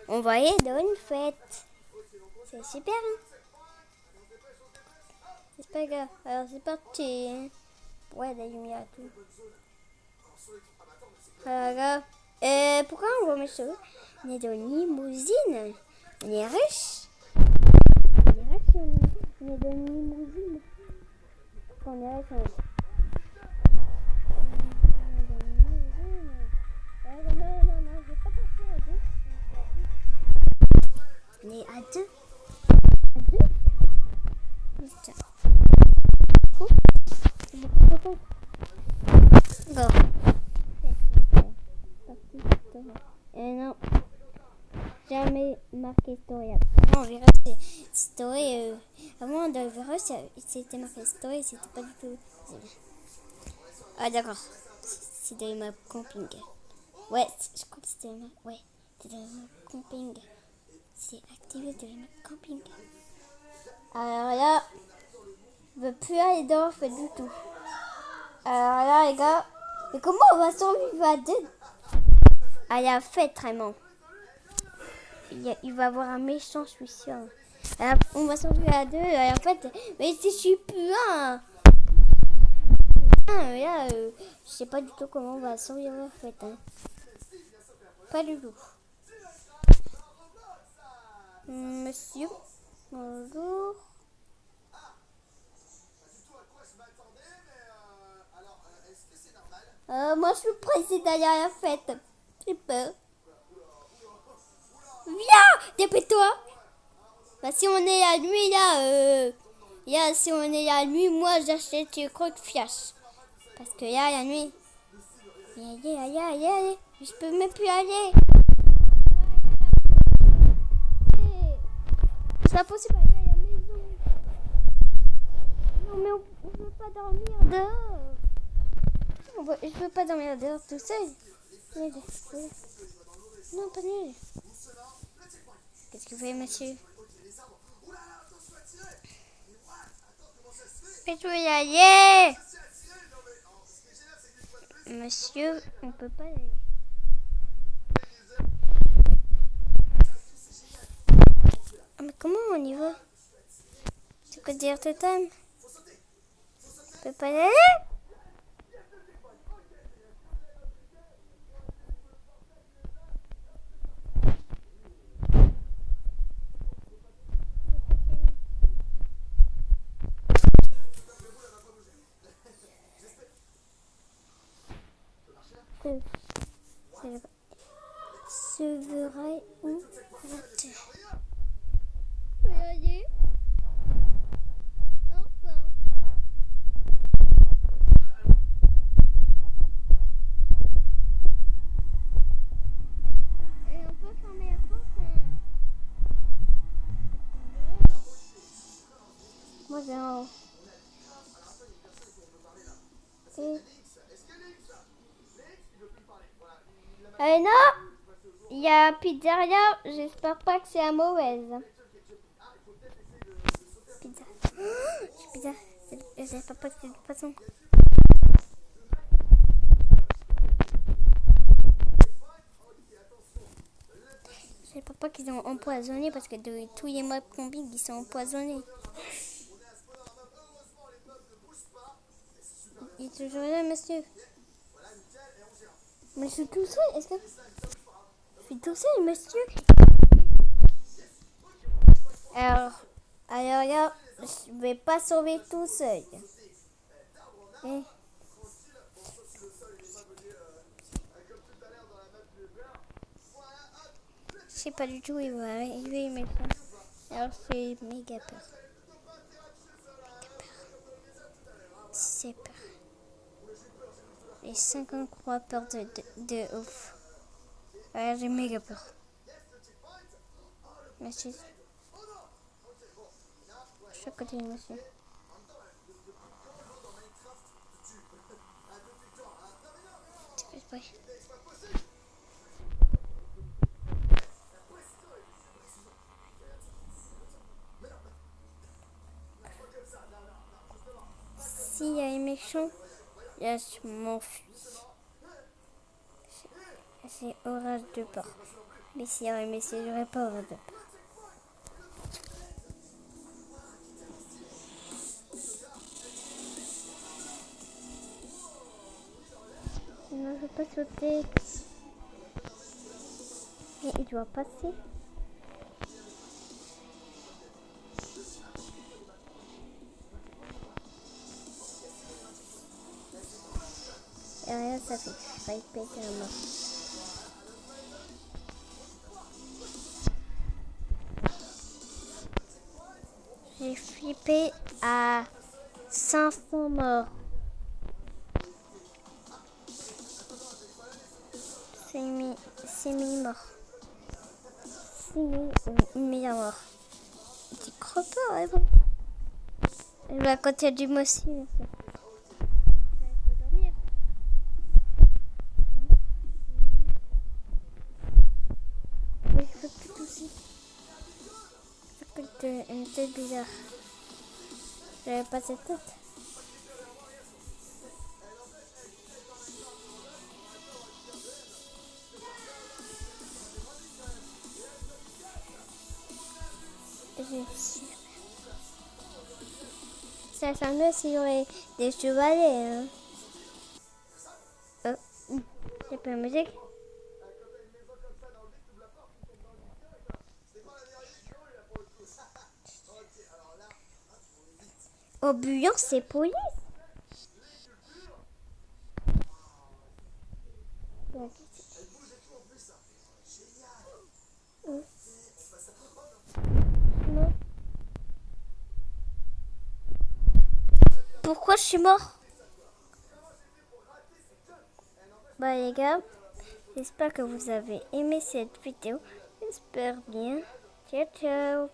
on va aller dans une fête. C'est super, hein? C'est pas grave. Alors, c'est parti. Ouais, la lumière et tout. Alors, pourquoi on va mettre ça? On est dans une limousine. On est riche. On est riche, on est dans une limousine. On est riche, on est... Non, je vais pas partir à deux. On est à deux. À deux? Putain. Go. Non, jamais marqué story. Non, on verra story. Avant de verra, c'était marqué story, c'était pas du tout. Ah, d'accord. C'est de ma camping. Ouais, je crois que c'était ma. Ouais, c'est de ma camping. C'est activé de ma camping. Alors là, je veux plus aller dans la fête du tout. Alors là, les gars, mais comment on va survivre à deux à la fête, vraiment? Il va y avoir un méchant suicide. Alors, on va survivre à deux à la fête, mais si je suis plus un. Là, je sais pas du tout comment on va survivre à la fête. Hein. Pas du tout. Monsieur, bonjour. Moi, je suis pressée d'aller à la fête. J'ai peur. Viens, dépêche-toi. Bah, si on est à nuit, là, si on est à nuit, moi, j'achète du croque fiache. Parce que là, la nuit, allez, je peux même plus aller. C'est pas possible, aller à la maison. Non, mais on peut pas dormir dehors. Je peux pas dormir dehors tout seul. Non, pas nul. Qu'est-ce que vous faites, monsieur? Mais je veux y aller. Monsieur, on peut pas y aller. Ah, mais comment on y va? C'est quoi dire totem? On peut pas y aller? Sevré ou voté. Regardez. Enfin. Et on peut fermer la porte. Moi j'ai un. Non! Il y a pizzeria, j'espère pas que c'est la mauvaise. Pizza. Pizza. J'espère pas que c'est du poisson. J'espère pas qu'ils ont empoisonné parce que de tous les modes combines, ils sont empoisonnés. Il est toujours là, monsieur. Mais je suis tout seul, est-ce que... Je suis tout seul, monsieur. Alors là, je vais pas sauver tout seul. Je sais pas du tout où il va arriver maintenant. Alors c'est méga peur. C'est peur. Les 53 peurs de ouf. Alors j'ai méga peur. Monsieur. Je suis à côté de monsieur. C'est pas vrai. S'il y a un méchant, là je m'enfuis. C'est orage de peur. Mais si, j'aurais pas avoir de peur. Non, je veux pas sauter. Mais il doit passer. Et rien, ça fait. J'ai failli péter un mort. J'ai flippé à 500 morts. C'est mis morts. 6 000 morts. Tu crois pas, ouais, bon. Et bah, quand il y a du moussi, bien sûr. Il faut dormir. Mais il faut tout aussi. Ça fait une tête bizarre. J'avais pas cette tête. J'ai su. Ça sent mieux s'il y aurait des chevalets. Hein. J'ai pas de musique. Au bouillon, c'est police. Non. Pourquoi je suis mort? Bah les gars, j'espère que vous avez aimé cette vidéo. J'espère bien. Ciao ciao.